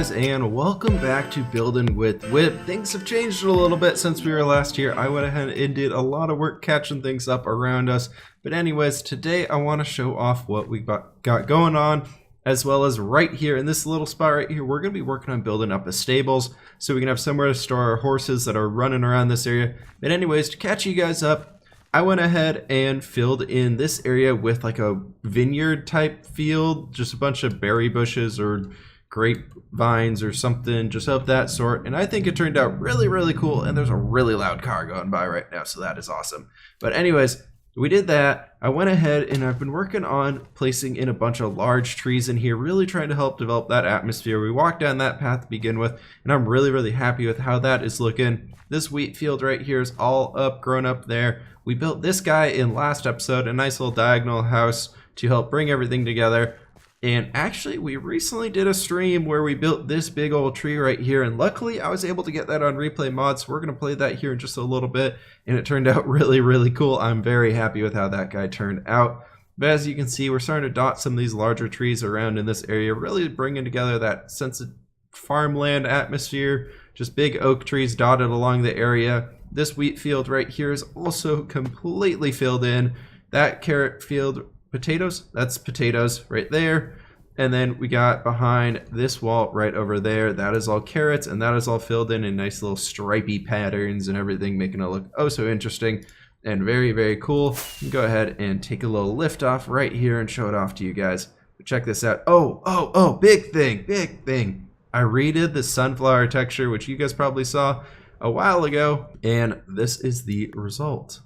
guys, and welcome back to Building with Whip. Things have changed a little bit since we were last here. I went ahead and did a lot of work catching things up around us. But anyways, today I want to show off what we got going on, as well as right here in this little spot right here, we're going to be working on building up a stables so we can have somewhere to store our horses that are running around this area. But anyways, to catch you guys up, I went ahead and filled in this area with like a vineyard type field, just a bunch of berry bushes or grapevines or something just of that sort, and I think it turned out really cool. And there's a really loud car going by right now, so that is awesome. But anyways, we did that. I went ahead and I've been working on placing in a bunch of large trees in here, really trying to help develop that atmosphere. We walked down that path to begin with, and I'm really happy with how that is looking. This wheat field right here is all up, grown up there. We built this guy in last episode, a nice little diagonal house to help bring everything together. And actually, we recently did a stream where we built this big old tree right here, and luckily I was able to get that on replay mod, so we're going to play that here in just a little bit, and it turned out really cool. I'm very happy with how that guy turned out. But as you can see, we're starting to dot some of these larger trees around in this area, really bringing together that sense of farmland atmosphere, just big oak trees dotted along the area. This wheat field right here is also completely filled in. That carrot field, potatoes, that's potatoes right there. And then we got behind this wall right over there, that is all carrots, and that is all filled in nice little stripy patterns and everything, making it look oh so interesting and very cool. Go ahead and take a little lift off right here and show it off to you guys. But check this out. Oh, big thing. I redid the sunflower texture, which you guys probably saw a while ago, and this is the result.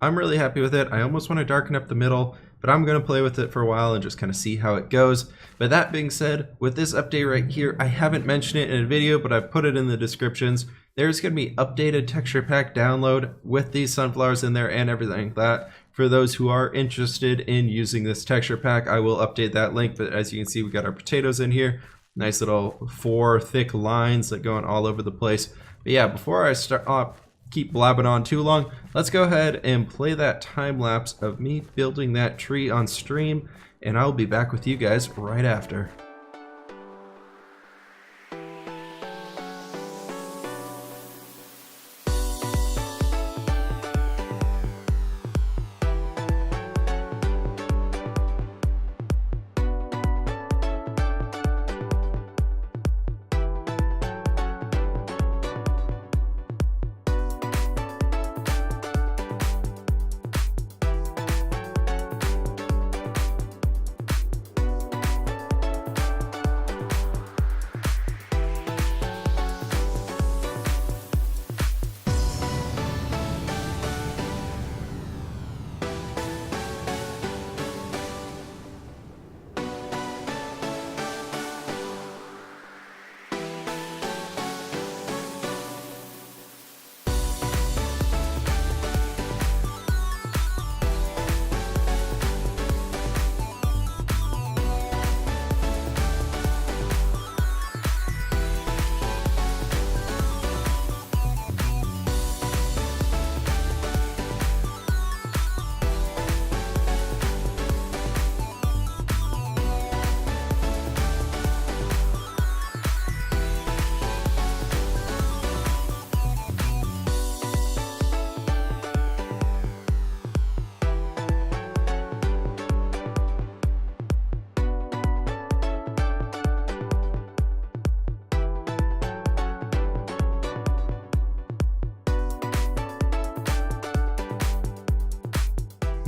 I'm really happy with it. I almost want to darken up the middle, but I'm going to play with it for a while and just kind of see how it goes. But that being said, with this update right here, I haven't mentioned it in a video, but I've put it in the descriptions. There's going to be updated texture pack download with these sunflowers in there and everything like that. For those who are interested in using this texture pack, I will update that link. But as you can see, we got our potatoes in here. Nice little 4 thick lines that going all over the place. But yeah, before I start keep blabbing on too long, let's go ahead and play that time lapse of me building that tree on stream, and I'll be back with you guys right after.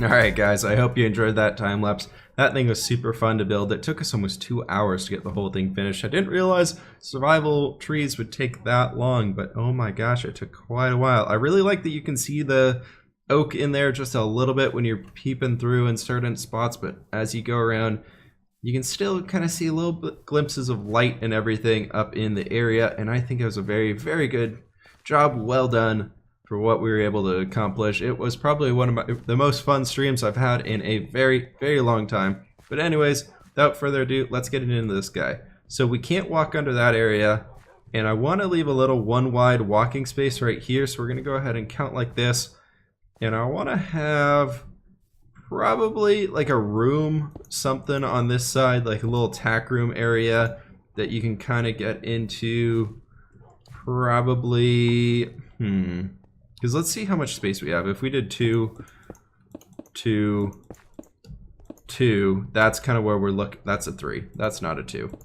Alright guys, I hope you enjoyed that time lapse. That thing was super fun to build. It took us almost 2 hours to get the whole thing finished. I didn't realize survival trees would take that long, but oh my gosh, it took quite a while. I really like that you can see the oak in there just a little bit when you're peeping through in certain spots, but as you go around, you can still kind of see a little bit glimpses of light and everything up in the area, and I think it was a very good job. Well done for what we were able to accomplish. It was probably one of the most fun streams I've had in a very long time. But anyways, without further ado, let's get into this guy. So we can't walk under that area, and I want to leave a little one wide walking space right here, so we're going to go ahead and count like this. And I want to have probably like a room, something on this side, like a little tack room area that you can kind of get into probably, because let's see how much space we have. If we did 2, 2, 2, that's kind of where we're looking. That's a 3. That's not a 2.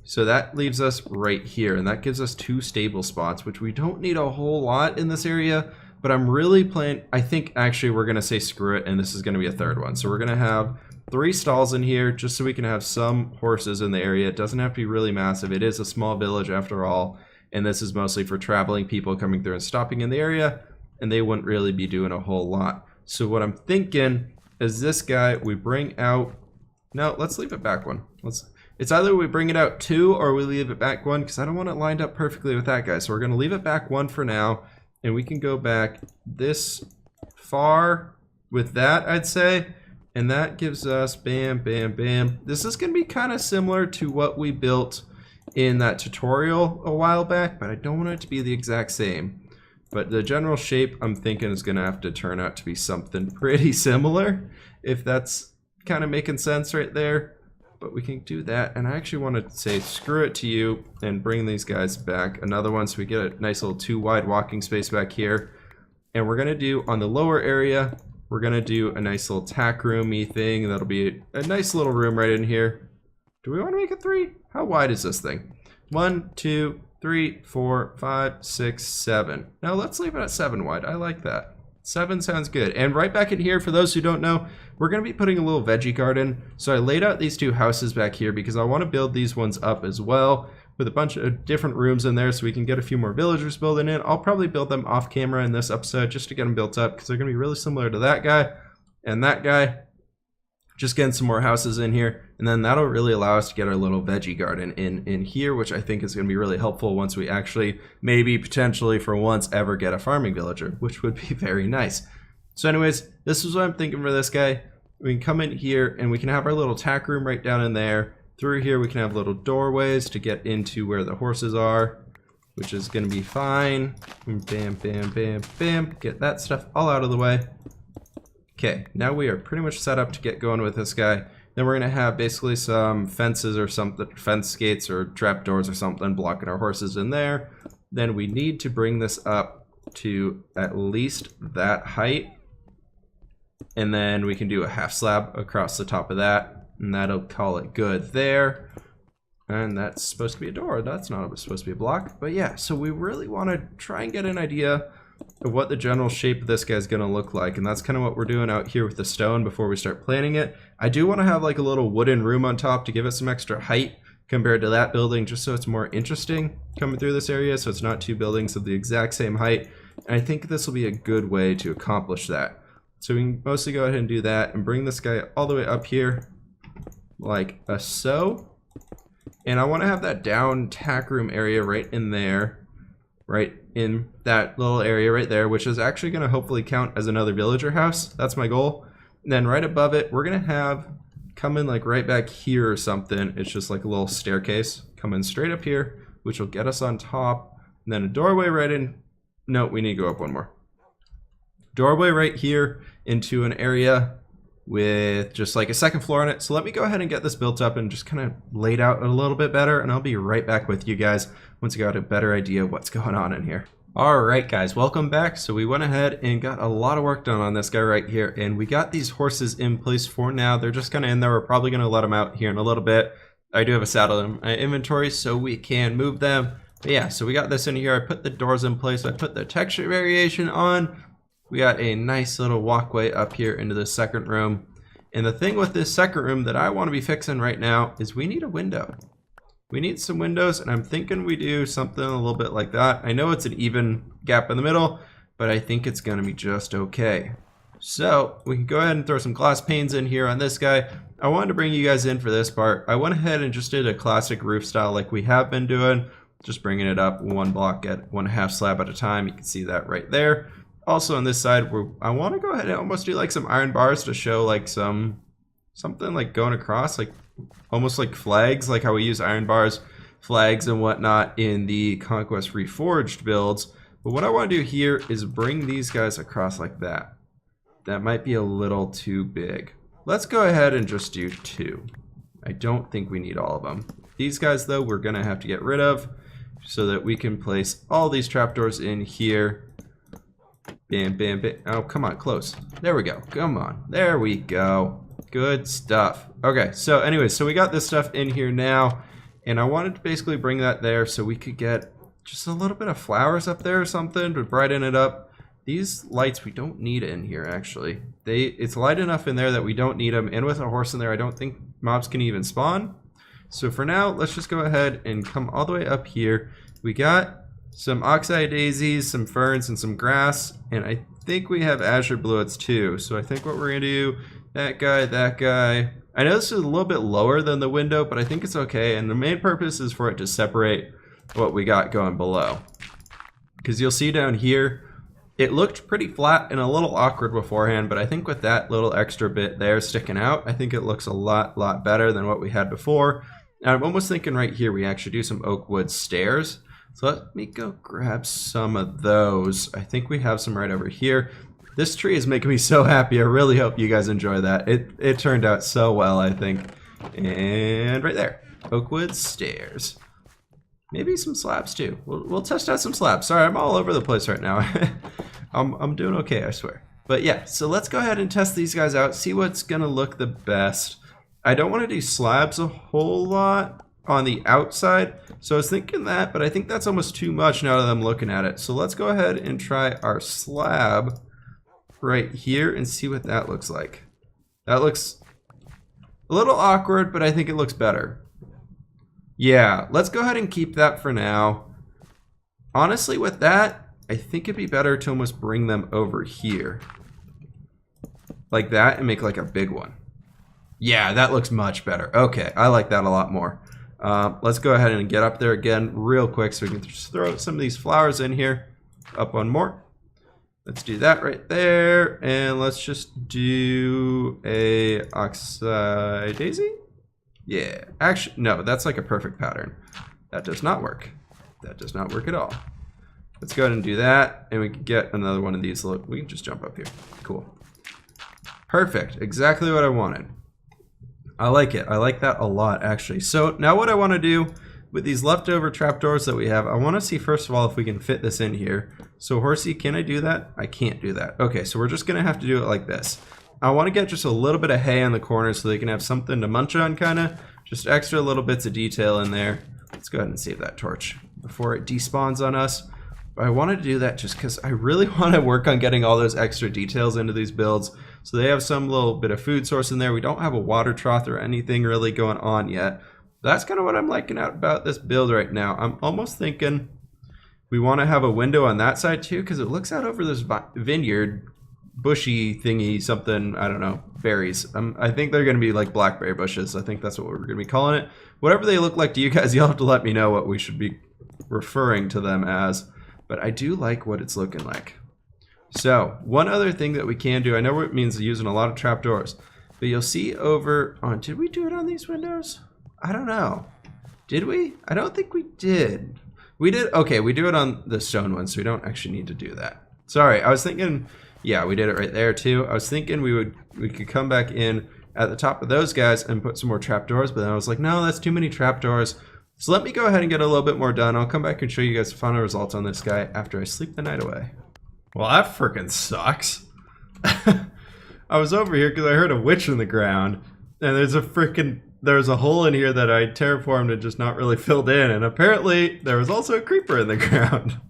So that leaves us right here, and that gives us 2 stable spots, which we don't need a whole lot in this area, but I'm really playing, I think actually we're going to say screw it, and this is going to be a third one. So we're going to have 3 stalls in here just so we can have some horses in the area. It doesn't have to be really massive. It is a small village after all, and this is mostly for traveling people coming through and stopping in the area, and they wouldn't really be doing a whole lot. So what I'm thinking is this guy, we bring out, no, let's leave it back one. It's either we bring it out 2 or we leave it back 1, because I don't want it lined up perfectly with that guy. So we're going to leave it back 1 for now, and we can go back this far with that, I'd say. And that gives us bam, bam, bam. This is going to be kind of similar to what we built in that tutorial a while back, but I don't want it to be the exact same. But the general shape I'm thinking is going to have to turn out to be something pretty similar, if that's kind of making sense right there. But we can do that, and I actually want to say screw it to you and bring these guys back another one so we get a nice little 2 wide walking space back here. And we're going to do on the lower area, we're going to do a nice little tack roomy thing. That'll be a nice little room right in here. Do we want to make it 3? How wide is this thing? 1, 2, 3, 4, 5, 6, 7. Now let's leave it at 7 wide. I like that. 7 sounds good. And right back in here, for those who don't know, we're going to be putting a little veggie garden. So I laid out these 2 houses back here because I want to build these ones up as well with a bunch of different rooms in there so we can get a few more villagers building in. I'll probably build them off camera in this episode just to get them built up because they're going to be really similar to that guy and that guy. Just getting some more houses in here, and then that'll really allow us to get our little veggie garden in here, which I think is going to be really helpful once we actually, maybe potentially for once, ever get a farming villager, which would be very nice. So anyways, this is what I'm thinking for this guy. We can come in here and we can have our little tack room right down in there. Through here we can have little doorways to get into where the horses are, which is going to be fine. Bam, bam, bam, bam. Get that stuff all out of the way. Okay, now we are pretty much set up to get going with this guy. Then we're going to have basically some fences or something, fence gates or trapdoors or something blocking our horses in there. Then we need to bring this up to at least that height. And then we can do a half slab across the top of that. And that'll call it good there. And that's supposed to be a door. That's not supposed to be a block. But yeah, so we really want to try and get an idea of what the general shape of this guy is going to look like, and that's kind of what we're doing out here with the stone before we start planning it. I do want to have like a little wooden room on top to give it some extra height compared to that building, just so it's more interesting coming through this area, so it's not 2 buildings of the exact same height. And I think this will be a good way to accomplish that. So we can mostly go ahead and do that and bring this guy all the way up here like so. And I want to have that down tack room area right in there. Right in that little area right there, which is actually going to hopefully count as another villager house. That's my goal. And then right above it, we're going to have come in like right back here or something. It's just like a little staircase coming straight up here, which will get us on top. And then a doorway right in. No, we need to go up one more. Doorway right here into an area with just like a 2nd floor on it. So let me go ahead and get this built up and just kind of laid out a little bit better, and I'll be right back with you guys once I got a better idea of what's going on in here. Alright guys, welcome back. So we went ahead and got a lot of work done on this guy right here, and we got these horses in place for now. They're just kind of in there. We're probably going to let them out here in a little bit. I do have a saddle in my inventory so we can move them. But yeah, so we got this in here. I put the doors in place. I put the texture variation on. We got a nice little walkway up here into the 2nd room. And the thing with this 2nd room that I want to be fixing right now is we need a window. We need some windows, and I'm thinking we do something a little bit like that. I know it's an even gap in the middle, but I think it's going to be just okay. So we can go ahead and throw some glass panes in here on this guy. I wanted to bring you guys in for this part. I went ahead and just did a classic roof style like we have been doing. Just bringing it up 1 block at 1.5 slab at a time. You can see that right there. Also on this side, I want to go ahead and almost do like some iron bars to show like something like going across, like almost like flags, like how we use iron bars, flags and whatnot in the Conquest Reforged builds. But what I want to do here is bring these guys across like that. That might be a little too big. Let's go ahead and just do 2. I don't think we need all of them. These guys, though, we're going to have to get rid of so that we can place all these trapdoors in here. Bam, bam, bam. Oh, come on, close. There we go. Come on. There we go. Good stuff. Okay, so anyways, so we got this stuff in here now, and I wanted to basically bring that there so we could get just a little bit of flowers up there or something to brighten it up. These lights we don't need in here, actually. It's light enough in there that we don't need them, and with a horse in there, I don't think mobs can even spawn. So for now, let's just go ahead and come all the way up here. We got some oxeye daisies, some ferns, and some grass, and I think we have azure bluets too. So I think what we're gonna do, that guy. I know this is a little bit lower than the window, but I think it's okay, and the main purpose is for it to separate what we got going below. Because you'll see down here, it looked pretty flat and a little awkward beforehand, but I think with that little extra bit there sticking out, I think it looks a lot better than what we had before. And I'm almost thinking right here we actually do some oak wood stairs. So let me go grab some of those. I think we have some right over here. This tree is making me so happy. I really hope you guys enjoy that. It turned out so well, I think. And right there, oak wood stairs. Maybe some slabs too. We'll test out some slabs. Sorry, I'm all over the place right now. I'm doing okay, I swear. But yeah, so let's go ahead and test these guys out, see what's gonna look the best. I don't want to do slabs a whole lot on the outside, so I was thinking that, but I think that's almost too much now that I'm looking at it. So let's go ahead and try our slab right here and see what that looks like. That looks a little awkward, but I think it looks better. Yeah, let's go ahead and keep that for now. Honestly, with that, I think it'd be better to almost bring them over here. Like that and make like a big one. Yeah, that looks much better. Okay, I like that a lot more. Let's go ahead and get up there again real quick so we can just throw some of these flowers in here. Up one more. Let's do that right there. And let's just do a oxeye daisy. Yeah, actually, no, that's like a perfect pattern. That does not work. That does not work at all. Let's go ahead and do that, and we can get another one of these. Look, we can just jump up here. Cool. Perfect, exactly what I wanted. I like it. I like that a lot, actually. So now what I want to do with these leftover trapdoors that we have, I want to see first of all if we can fit this in here. So Horsey, can I do that? I can't do that. Okay, so we're just going to have to do it like this. I want to get just a little bit of hay on the corner so they can have something to munch on, kind of. Just extra little bits of detail in there. Let's go ahead and save that torch before it despawns on us. But I wanted to do that just because I really want to work on getting all those extra details into these builds. So they have some little bit of food source in there. We don't have a water trough or anything really going on yet. That's kind of what I'm liking out about this build right now. I'm almost thinking we want to have a window on that side too, because it looks out over this vineyard. Bushy thingy, something, I don't know, berries. I think they're going to be like blackberry bushes. I think that's what we're going to be calling it. Whatever they look like to you guys, you'll have to let me know what we should be referring to them as. But I do like what it's looking like. So, one other thing that we can do, I know it means using a lot of trapdoors, but you'll see over on, did we do it on these windows? I don't know. Did we? I don't think we did. We did, okay, we do it on the stone one, so we don't actually need to do that. Sorry, I was thinking... Yeah, we did it right there too. I was thinking we could come back in at the top of those guys and put some more trapdoors, but then I was like, no, that's too many trapdoors. So let me go ahead and get a little bit more done. I'll come back and show you guys the final results on this guy after I sleep the night away. Well, that freaking sucks. I was over here because I heard a witch in the ground, and there's a hole in here that I terraformed and just not really filled in, and apparently there was also a creeper in the ground.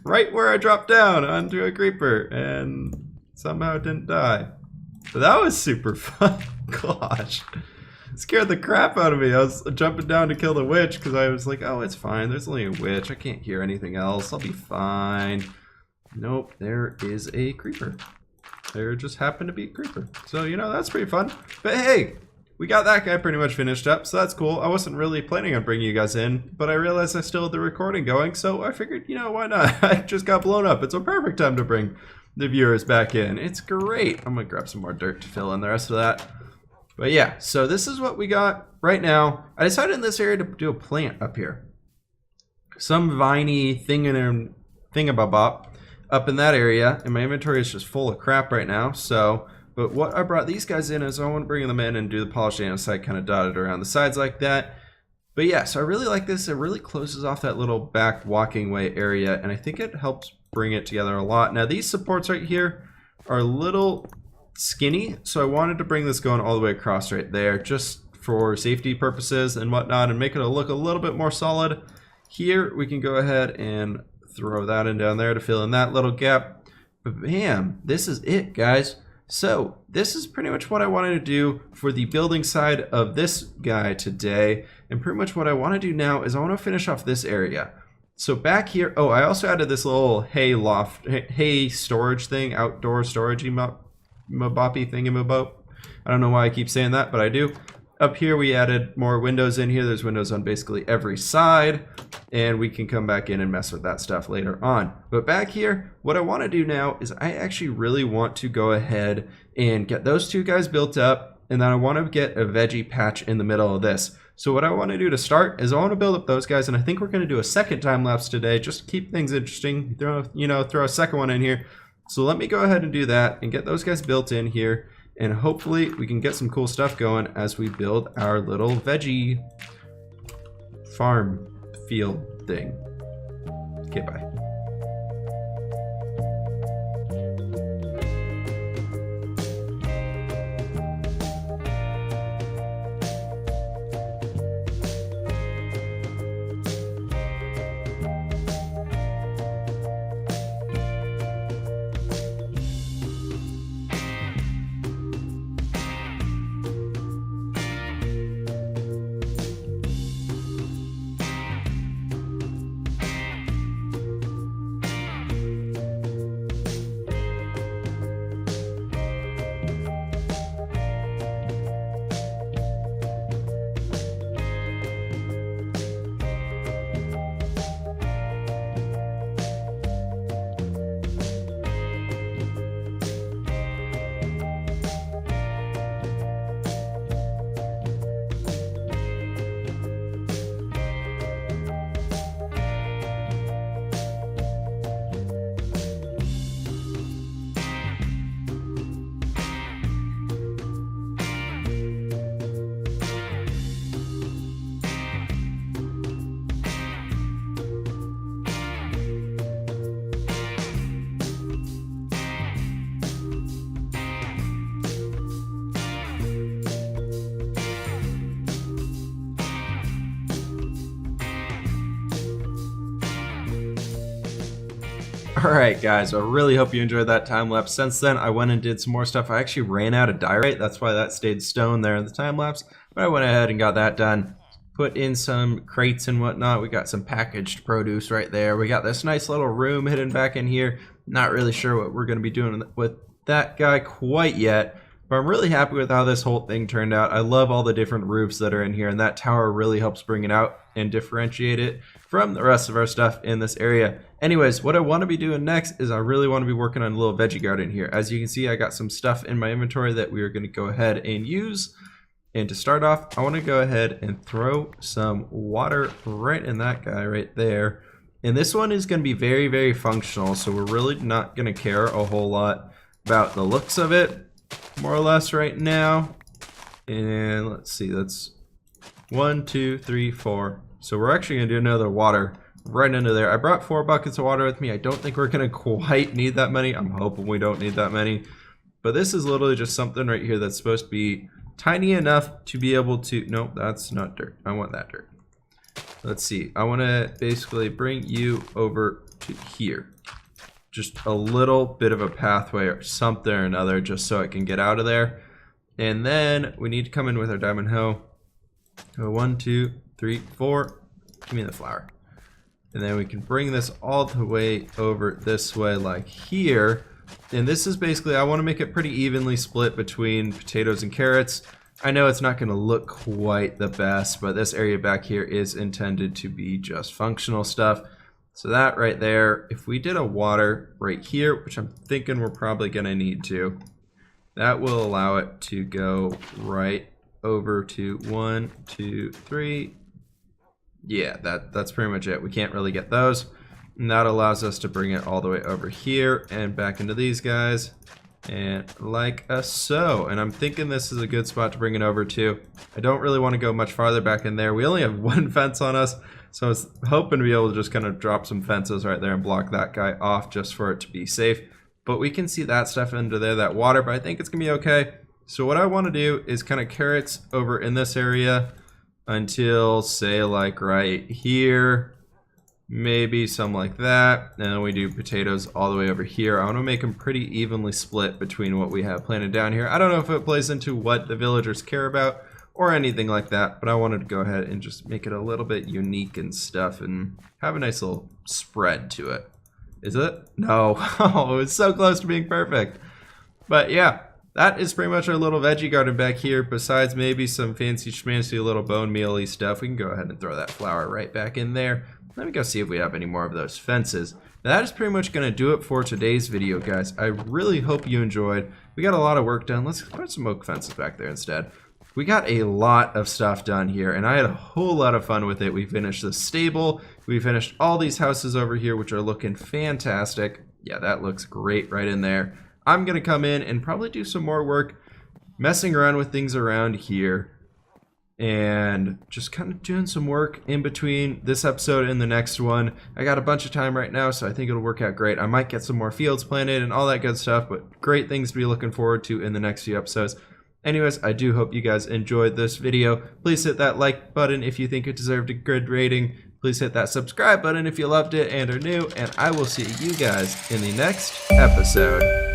Right where I dropped down onto a creeper and somehow didn't die. So that was super fun. Gosh. It scared the crap out of me. I was jumping down to kill the witch because I was like, oh, it's fine. There's only a witch. I can't hear anything else. I'll be fine. Nope, there is a creeper. There just happened to be a creeper. So, you know, that's pretty fun. But hey, we got that guy pretty much finished up, so that's cool. I wasn't really planning on bringing you guys in, but I realized I still had the recording going, so I figured, you know, why not? I just got blown up. It's a perfect time to bring the viewers back in. It's great. I'm going to grab some more dirt to fill in the rest of that. But yeah, so this is what we got right now. I decided in this area to do a plant up here. Some viney thingamabop up in that area, and my inventory is just full of crap right now, so... But what I brought these guys in is I want to bring them in and do the polished andesite kind of dotted around the sides like that. But yeah, so I really like this. It really closes off that little back walking way area, and I think it helps bring it together a lot. Now these supports right here are a little skinny, so I wanted to bring this going all the way across right there, just for safety purposes and whatnot, and make it look a little bit more solid. Here we can go ahead and throw that in down there to fill in that little gap. But bam, this is it, guys. So this is pretty much what I wanted to do for the building side of this guy today. And pretty much what I want to do now is I want to finish off this area. So back here, oh, I also added this little hay loft, hay storage thing, outdoor storage maboppy thingamabop. I don't know why I keep saying that, but I do. Up here we added more windows in here. There's windows on basically every side, and we can come back in and mess with that stuff later on. But back here, what I want to do now is I actually really want to go ahead and get those two guys built up, and then I want to get a veggie patch in the middle of this. So what I want to do to start is I want to build up those guys, and I think we're going to do a second time lapse today just to keep things interesting. Throw a second one in here. So let me go ahead and do that and get those guys built in here. And hopefully we can get some cool stuff going as we build our little veggie farm field thing. Okay, bye. Alright guys, I really hope you enjoyed that time lapse. Since then, I went and did some more stuff. I actually ran out of diorite, that's why that stayed stone there in the time lapse. But I went ahead and got that done. Put in some crates and whatnot. We got some packaged produce right there. We got this nice little room hidden back in here. Not really sure what we're going to be doing with that guy quite yet. But I'm really happy with how this whole thing turned out. I love all the different roofs that are in here, and that tower really helps bring it out and differentiate it from the rest of our stuff in this area. Anyways, what I want to be doing next is I really want to be working on a little veggie garden here. As you can see, I got some stuff in my inventory that we are going to go ahead and use. And to start off, I want to go ahead and throw some water right in that guy right there. And this one is going to be very, very functional, so we're really not going to care a whole lot about the looks of it, more or less right now. And let's see, that's 1, 2, 3, 4. So we're actually going to do another water right into there. I brought 4 buckets of water with me. I don't think we're going to quite need that many. I'm hoping we don't need that many. But this is literally just something right here that's supposed to be tiny enough to be able to... Nope, that's not dirt. I want that dirt. Let's see. I want to basically bring you over to here. Just a little bit of a pathway or something or another just so it can get out of there. And then we need to come in with our diamond hoe. 1, 2, 3, 4. Give me the flower. And then we can bring this all the way over this way like here. And this is basically, I want to make it pretty evenly split between potatoes and carrots. I know it's not going to look quite the best, but this area back here is intended to be just functional stuff. So that right there, if we did a water right here, which I'm thinking we're probably going to need to, that will allow it to go right over to 1, 2, 3. Yeah, that's pretty much it. We can't really get those. And that allows us to bring it all the way over here and back into these guys. And like so. And I'm thinking this is a good spot to bring it over to. I don't really want to go much farther back in there. We only have one fence on us, so I was hoping to be able to just kind of drop some fences right there and block that guy off just for it to be safe. But we can see that stuff under there, that water, but I think it's gonna be okay. So what I want to do is kind of carrots over in this area until, say, like right here. Maybe some like that, and then we do potatoes all the way over here. I want to make them pretty evenly split between what we have planted down here. I don't know if it plays into what the villagers care about or anything like that, but I wanted to go ahead and just make it a little bit unique and stuff and have a nice little spread to it. Is it? No. Oh, it's so close to being perfect. But yeah, that is pretty much our little veggie garden back here. Besides maybe some fancy schmancy little bone meal-y stuff, we can go ahead and throw that flour right back in there. Let me go see if we have any more of those fences. Now, that is pretty much going to do it for today's video, guys. I really hope you enjoyed. We got a lot of work done. Let's put some oak fences back there instead. We got a lot of stuff done here, and I had a whole lot of fun with it. We finished the stable. We finished all these houses over here, which are looking fantastic. Yeah, that looks great right in there. I'm going to come in and probably do some more work messing around with things around here. And just kind of doing some work in between this episode and the next one. I got a bunch of time right now, so I think it'll work out great. I might get some more fields planted and all that good stuff, but great things to be looking forward to in the next few episodes. Anyways, I do hope you guys enjoyed this video. Please hit that like button if you think it deserved a good rating. Please hit that subscribe button if you loved it and are new, and I will see you guys in the next episode.